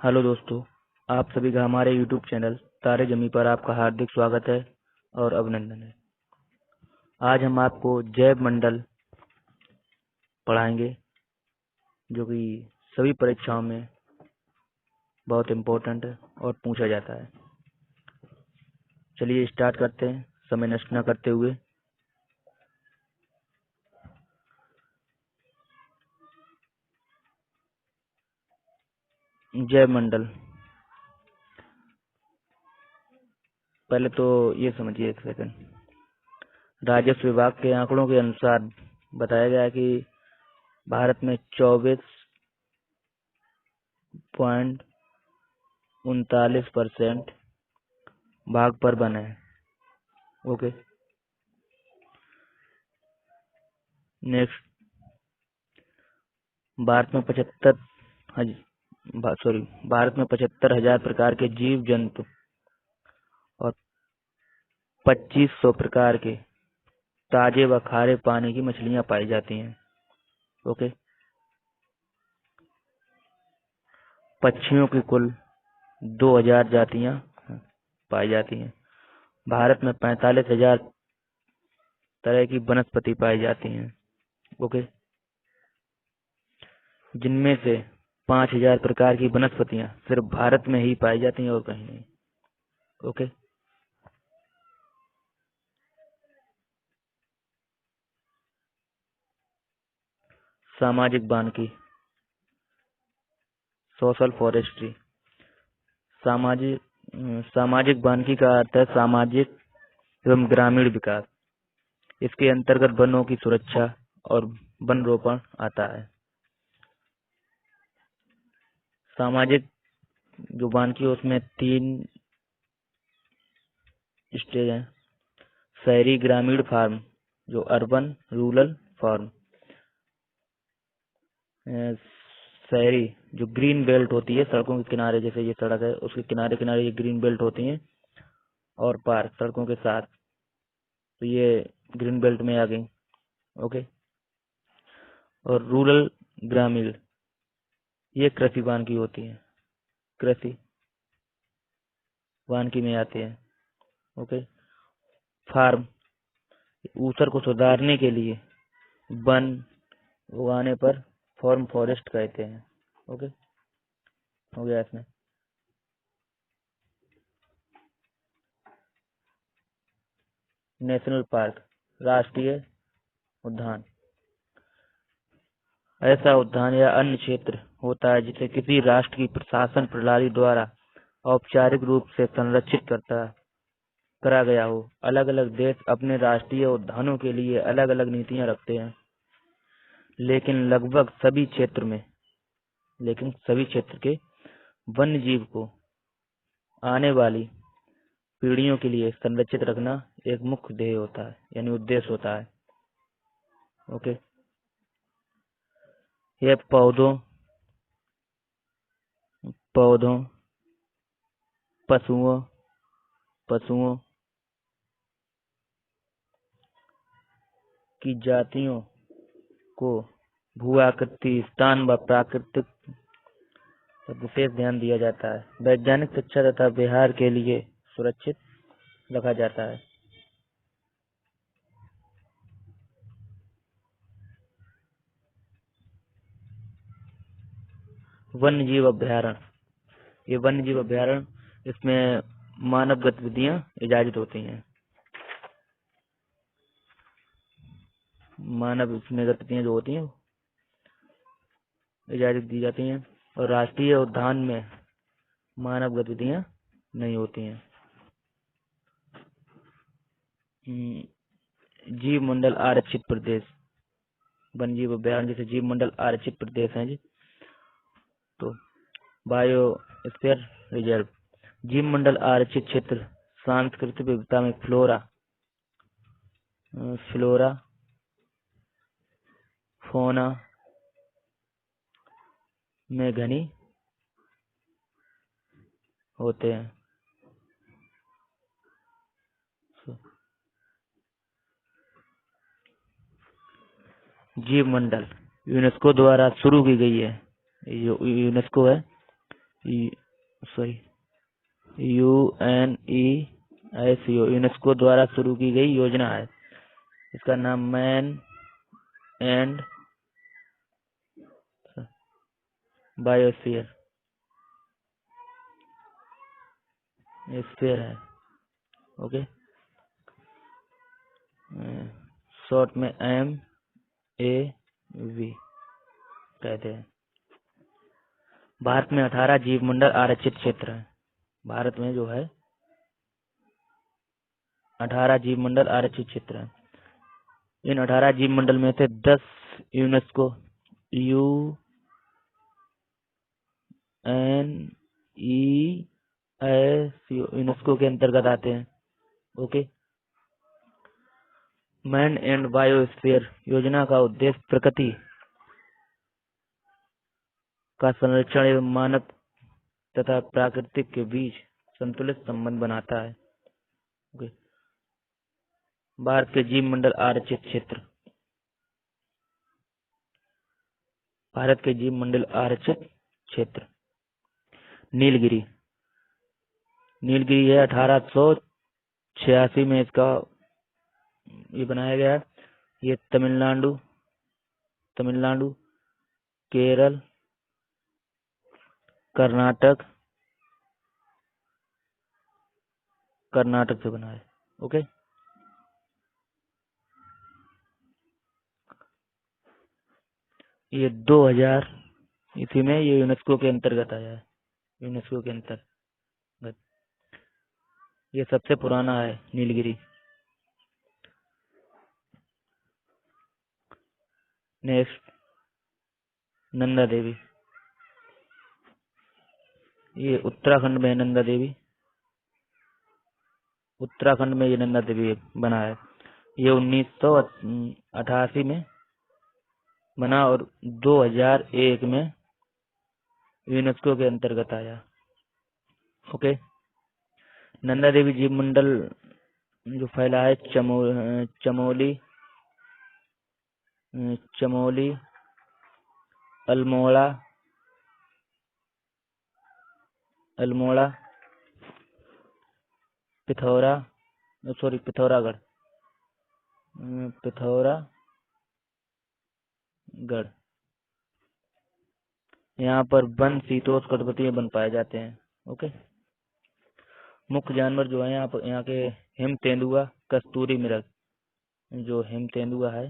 Hello दोस्तों, आप सभी का हमारे यूट्यूब चैनल तारे ज़मीं पर आपका हार्दिक स्वागत है और अभिनंदन है। आज हम आपको जैव मंडल पढ़ाएंगे, जो कि सभी परीक्षाओं में बहुत इम्पोर्टेंट है और पूछा जाता है। चलिए स्टार्ट करते हैं समय नष्ट न करते हुए। जैव मंडल, पहले तो ये समझिए एक सेकंड। राजस्व विभाग के आंकड़ों के अनुसार बताया गया है कि भारत में 24.39% भाग पर वन है। Okay, next. भारत में 75,000 प्रकार के जीव जंतु और 2500 प्रकार के ताजे व खारे पानी की मछलियां पाई जाती हैं। ओके, पक्षियों की कुल 2000 जातियां पाई जाती हैं। भारत में 45,000 तरह की वनस्पति पाई जाती हैं। ओके, जिनमें से 5000 प्रकार की वनस्पतियां सिर्फ भारत में ही पाई जाती हैं और कहीं नहीं। ओके, सामाजिक वानिकी, सोशल फॉरेस्ट्री। सामाजिक वानिकी का अर्थ है सामाजिक एवं ग्रामीण विकास। इसके अंतर्गत वनों की सुरक्षा और वन रोपण आता है। सामाजिक जो वानिकी है उसमें 3 स्टेज हैं। शहरी ग्रामीण फार्म, जो अर्बन रूरल फार्म। शहरी जो ग्रीन बेल्ट होती है सड़कों के किनारे, जैसे ये सड़क है उसके किनारे किनारे ये ग्रीन बेल्ट होती हैं, और पार्क सड़कों के साथ, तो ये ग्रीन बेल्ट में आ गई। ओके, और रूरल ग्रामीण ये कृषि वानिकी होती है, कृषि वानिकी में आते हैं। ओके, फार्म ऊसर को सुधारने के लिए वन उगाने पर फॉर्म फॉरेस्ट कहते हैं। ओके, हो गया इसमें। नेशनल पार्क, राष्ट्रीय उद्यान, ऐसा उद्यान या अन्य क्षेत्र होता है जिसे किसी राष्ट्र की प्रशासन प्रणाली द्वारा औपचारिक रूप से संरक्षित करा गया हो। अलग अलग देश अपने राष्ट्रीय उद्यानों के लिए अलग अलग नीतियां रखते हैं, लेकिन सभी क्षेत्र के वन्य जीव को आने वाली पीढ़ियों के लिए संरक्षित रखना एक मुख्य ध्येय होता है, यानी उद्देश्य होता है। ओके, यह पौधों, पशुओं की जातियों को भू आकृति, स्थान व प्राकृतिक पर विशेष ध्यान दिया जाता है। वैज्ञानिक शिक्षा तथा व्यवहार के लिए सुरक्षित रखा जाता है। वन्यजीव अभ्यारण्य, ये वन्यजीव अभ्यारण्य, इसमें मानव गतिविधियां इजाजत होती हैं। मानव इसमें गतिविधियां जो होती हैं इजाजत दी जाती हैं, और राष्ट्रीय उद्यान में मानव गतिविधियां नहीं होती हैं। जीव मंडल आरक्षित प्रदेश, वन्यजीव अभ्यारण्य जैसे जीव मंडल आरक्षित प्रदेश हैं जी, तो बायोस्फीयर रिजर्व। जीव मंडल आरक्षित क्षेत्र सांस्कृतिक विविधता में फ्लोरा फौना में घनी होते हैं। जीव मंडल यूनेस्को द्वारा शुरू की गई है। ये यूनेस्को है, सॉरी UNESCO यूनेस्को द्वारा शुरू की गई योजना है। इसका नाम मैन एंड बायोस्फीयर स्फीयर है। ओके, शॉर्ट में MAV कहते हैं। भारत में 18 जीव मंडल आरक्षित क्षेत्र है। भारत में जो है 18 जीव मंडल आरक्षित क्षेत्र है। इन 18 जीव मंडल में से 10 यूनेस्को यूनेस्को के अंतर्गत आते हैं। ओके, मैन एंड बायोस्फीयर योजना का उद्देश्य प्रकृति का संरक्षण एवं मानव तथा प्राकृतिक के बीच संतुलित संबंध बनाता है। ओके, भारत के जीव मंडल आरक्षित क्षेत्र। भारत के जीव मंडल आरक्षित क्षेत्र नीलगिरी। नीलगिरी है 1886 में इसका ये बनाया गया। ये तमिलनाडु, केरल, कर्नाटक से बना है। ओके, ये 2000 ईस्वी में ये यूनेस्को के अंतर्गत आया है। यूनेस्को के अंतर्गत ये सबसे पुराना है नीलगिरी। नेक्स्ट नंदा देवी। ये उत्तराखंड में नंदा देवी। उत्तराखंड में ये नंदा देवी बना है। ये 1988 में बना और 2001 में यूनेस्को के अंतर्गत आया। ओके, नंदा देवी जीव मंडल जो फैला है चमोली, अल्मोड़ा, पिथौरागढ़, यहाँ पर वन शीतोष्णकटिबंधीय वन पाए जाते हैं। ओके, मुख्य जानवर जो है यहाँ के हिम तेंदुआ, कस्तूरी मृग। जो हिम तेंदुआ है,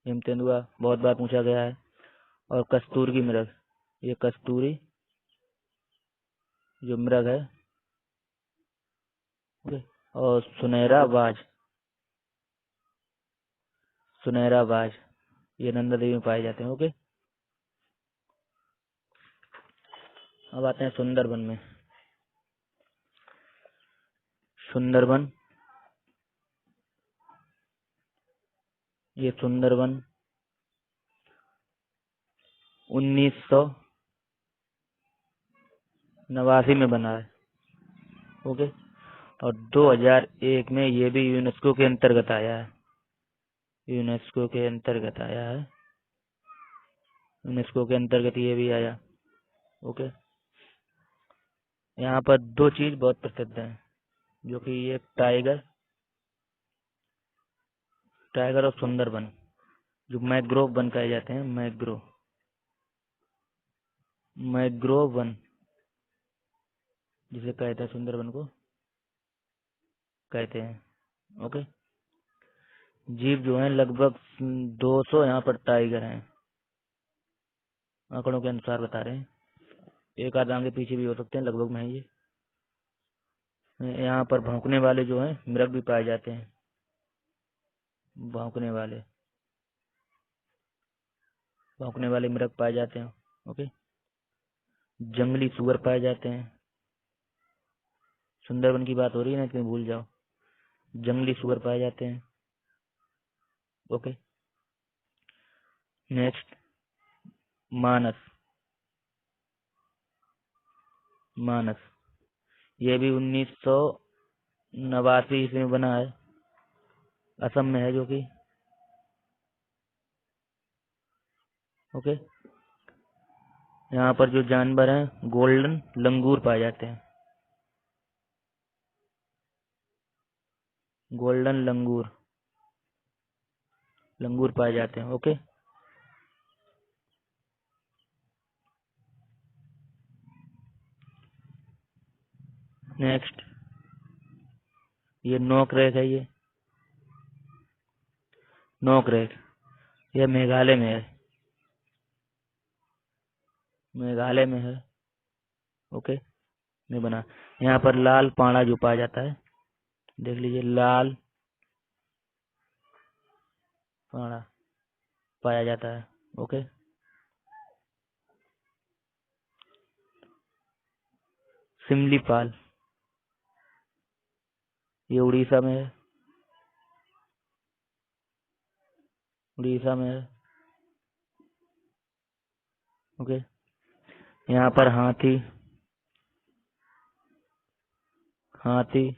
हिम तेंदुआ बहुत बार पूछा गया है। और कस्तूरी मृग, ये कस्तूरी जो मृग है। ओके, और सुनहरा बाज ये नंदा देवी में पाए जाते हैं। ओके, अब आते हैं सुंदरबन में। सुंदरबन, ये सुंदरबन 1989 में बना है। ओके, और 2001 में ये भी यूनेस्को के अंतर्गत आया है। यूनेस्को के अंतर्गत ये भी आया। ओके, यहाँ पर 2 चीज बहुत प्रसिद्ध हैं, जो कि ये टाइगर और सुंदरबन जो मैंग्रोव वन कहे जाते हैं। मैंग्रोव वन जिसे कहते हैं, सुंदरबन को कहते हैं। ओके, जीव जो हैं लगभग 200 यहाँ पर टाइगर हैं, आंकड़ों के अनुसार बता रहे हैं। एक आध आगे पीछे भी हो सकते हैं, लगभग में है ये। यहाँ पर भौंकने वाले जो हैं मृग भी पाए जाते हैं। भौंकने वाले मृग पाए जाते हैं। ओके, जंगली सुअर पाए जाते हैं। सुंदरबन की बात हो रही है ना, इसमें भूल जाओ। जंगली सुअर पाए जाते हैं। ओके, नेक्स्ट मानस। ये भी 1989 ईस्वी में बना है। असम में है जो कि। ओके, यहाँ पर जो जानवर हैं गोल्डन लंगूर पाए जाते हैं, गोल्डन लंगूर लंगूर पाए जाते हैं। ओके, नेक्स्ट ये नोकरेक है, ये नोकरेक, ये मेघालय में है, मेघालय में है। ओके, नहीं बना। यहाँ पर लाल पाड़ा जो पाया जाता है, देख लीजिए, लाल पाड़ा पाया जाता है। ओके, सिमलीपाल, ये उड़ीसा में है, उड़ीसा में है। ओके, यहाँ पर हाथी, हाथी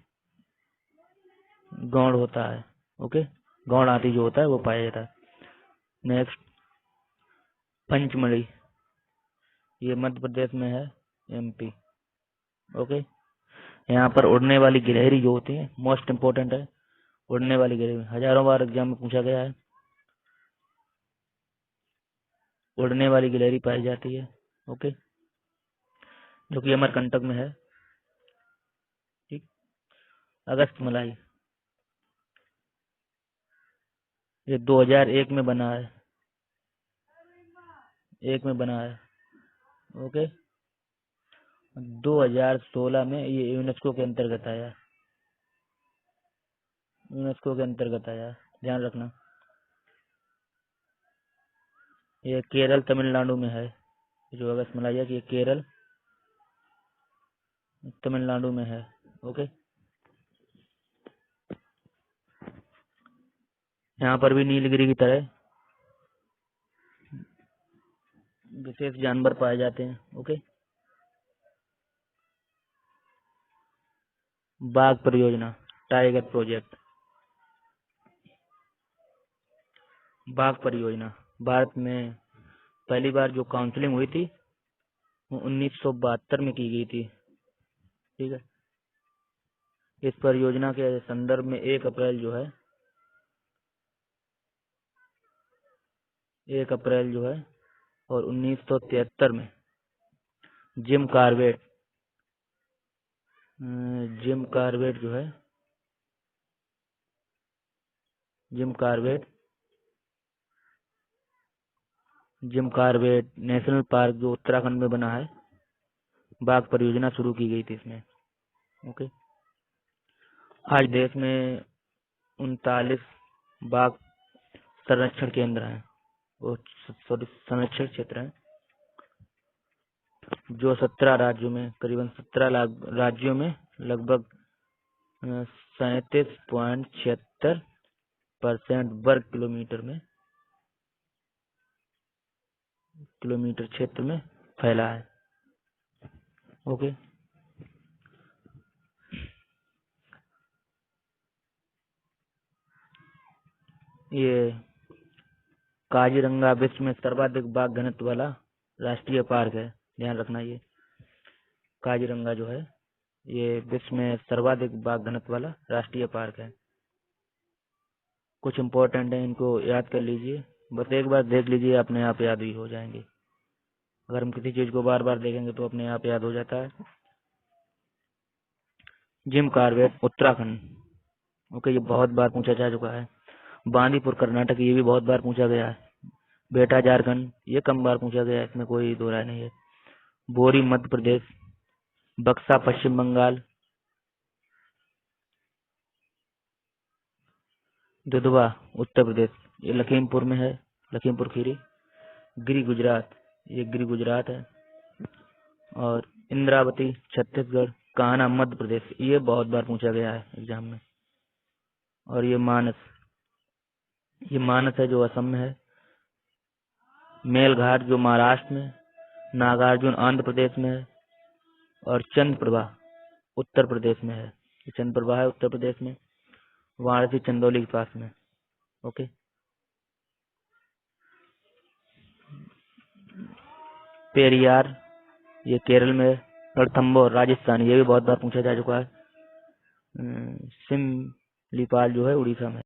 गौड़ होता है। ओके, गौड़ हाथी जो होता है वो पाया जाता है। नेक्स्ट पंचमढ़ी, ये मध्य प्रदेश में है, एमपी। ओके, यहाँ पर उड़ने वाली गिलहरी जो होती है, मोस्ट इम्पोर्टेंट है, उड़ने वाली गिलहरी हजारों बार एग्जाम में पूछा गया है, उड़ने वाली गिलहरी पाई जाती है। ओके, जो कि अमरकंटक में है। ठीक, अगस्त मलाई, ये 2001 में बना है, एक में बना है। ओके, 2016 में ये यूनेस्को के अंतर्गत आया, यूनेस्को के अंतर्गत आया, ध्यान रखना। ये केरल तमिलनाडु में है, जो अगस्त मलाई है कि ये केरल तमिलनाडु में है। ओके, यहाँ पर भी नीलगिरी की तरह विशेष जानवर पाए जाते हैं। ओके, बाघ परियोजना, टाइगर प्रोजेक्ट, बाघ परियोजना भारत में पहली बार जो काउंसलिंग हुई थी वो 1972 में की गई थी। ठीक है, इस परियोजना के संदर्भ में 1 अप्रैल जो है, 1 अप्रैल जो है और 1973 में जिम कार्बेट, जिम कार्बेट जो है, Jim Corbett, Jim Corbett national park जो उत्तराखंड में बना है, बाघ परियोजना शुरू की गई थी इसमें। ओके, आज देश में 39 बाघ संरक्षण केंद्र हैं, वो सॉरी संरक्षण क्षेत्र हैं, जो 17 राज्यों में, करीबन 17 राज्यों में लगभग 37.76% वर्ग किलोमीटर क्षेत्र में फैला है। ओके, ये काजीरंगा विश्व में सर्वाधिक बाघ घनत्व वाला राष्ट्रीय पार्क है, ध्यान रखना। ये काजीरंगा जो है ये विश्व में सर्वाधिक बाघ घनत्व वाला राष्ट्रीय पार्क है। कुछ इम्पोर्टेंट है, इनको याद कर लीजिए, बस एक बार देख लीजिए, अपने आप याद भी हो जाएंगे। अगर हम किसी चीज को बार बार देखेंगे तो अपने आप याद हो जाता है। जिम कार्बेट उत्तराखंड, ओके, ये बहुत बार पूछा जा चुका है। बांदीपुर कर्नाटक, ये भी बहुत बार पूछा गया है। बेटा झारखंड, ये कम बार पूछा गया है, इसमें कोई दो राय नहीं है। बोरी मध्य प्रदेश, बक्सा पश्चिम बंगाल, दुधवा उत्तर प्रदेश, ये लखीमपुर में है, लखीमपुर खीरी। गिरी गुजरात, ये गिरी गुजरात है। और इंद्रावती छत्तीसगढ़, कान्हा मध्य प्रदेश, ये बहुत बार पूछा गया है एग्जाम में। और ये मानस, ये मानस है जो असम में है। मेलघाट जो महाराष्ट्र में, नागार्जुन आंध्र प्रदेश में है। और चंद्रप्रभा उत्तर प्रदेश में है, ये चंद्रप्रभा है उत्तर प्रदेश में, वाराणसी चंदौली के पास में। ओके, पेरियार ये केरल में, रणथंभौर राजस्थान ये भी बहुत बार पूछा जा चुका है। सिमलीपाल जो है उड़ीसा में।